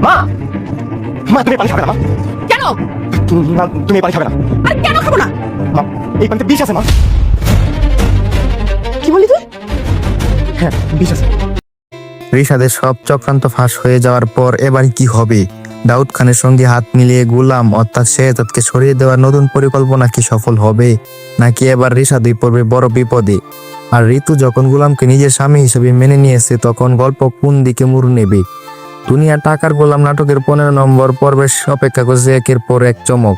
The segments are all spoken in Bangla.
মা মা তুমি এই পানি খাবে না মা। কেন? না তুমি এই পানি খাবে না আর কেন খাবো না? মা। এই পানিতে বিষ আছে মা। কি বলি তুই? হ্যাঁ বিষ আছে। রিশাদের সব চক্রান্ত ফাঁস হয়ে যাওয়ার পর এবার কি হবে? দাউদ খানের সঙ্গে হাত মিলিয়ে গোলাম অর্থাৎ শেহজাদকে সরিয়ে দেওয়ার নতুন পরিকল্পনা কি সফল হবে, নাকি এবার রিশাদই পড়বে বড় বিপদে? আর ঋতু যখন গোলামকে নিজের স্বামী হিসেবে মেনে নিয়েছে, তখন গল্প কোন দিকে মোড় নেবে? দুনিয়া টাকার গোলাম নাটকের 15 নম্বর পর্বে অপেক্ষা করছে একের পর এক চমক।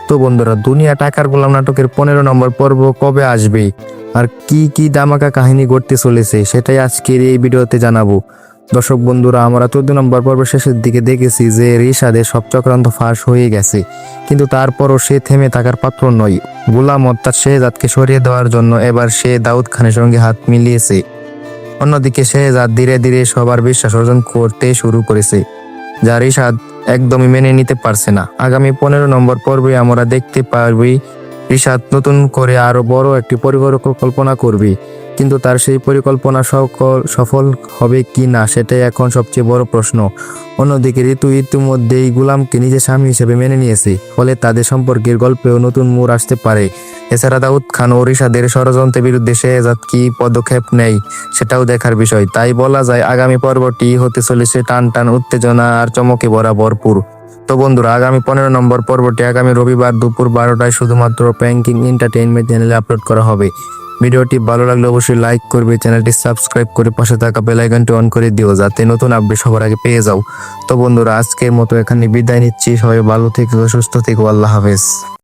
তো বন্ধুরা, দুনিয়া টাকার গোলাম নাটকের 15 নম্বর পর্ব কবে আসবে আর কি কি ধামাকা কাহিনী ঘটতে চলেছে সেটাই আজকের এই ভিডিওতে জানাবো। দর্শক বন্ধুরা, আমরা 14 নম্বর পর্বের শেষের দিকে দেখেছি যে রিশাদের সব চক্রান্ত ফাঁস হয়ে গেছে, কিন্তু তারপরও সে থেমে থাকার পাত্র নয়। গোলাম অর্থাৎ শেহজাদকে সরিয়ে দেওয়ার জন্য এবার সে দাউদ খানের সঙ্গে হাত মিলিয়েছে। অন্যদিকে শেহজাদ ধীরে ধীরে সবার বিশ্বাস অর্জন করতে শুরু করেছে, যা রিশাদ একদমই মেনে নিতে পারছে না। আগামী 15 নম্বর পর্বে আমরা দেখতে পারবি রিশাদ নতুন করে আরো বড় একটি পরিকল্পনা করবে, কিন্তু তার সেই পরিকল্পনা সফল হবে কি না সেটাই এখন সবচেয়ে বড় প্রশ্ন। অন্যদিকে ঋতু ইতিমধ্যেই গোলামকে নিজের স্বামী হিসেবে মেনে নিয়েছে, ফলে তাদের সম্পর্কের গল্পেও নতুন মোড় আসতে পারে। এছাড়া দাউদ খান ও রিশাদের ষড়যন্ত্রের বিরুদ্ধে শেহজাদ কি পদক্ষেপ নেয় সেটাও দেখার বিষয়। তাই বলা যায় আগামী পর্বটি হতে চলেছে টান টান, উত্তেজনা আর চমকে ভরা ভরপুর। তো বন্ধুরা, আগামী 15 নম্বর পর্বটি আগামী রবিবার দুপুর 12টায় শুধুমাত্র প্র্যাঙ্কিং এন্টারটেইনমেন্ট চ্যানেলে আপলোড করা হবে। ভিডিওটি ভালো লাগলে অবশ্যই লাইক করবে, চ্যানেলটি সাবস্ক্রাইব করে পাশে থাকা বেল আইকনটি অন করে দিও যাতে নতুন আপডেট সবার আগে পেয়ে যাও। তো বন্ধুরা, আজকের মতো এখানে বিদায় নিচ্ছি। সবাই ভালো থেকো, সুস্থ থেকো, আল্লাহ হাফেজ।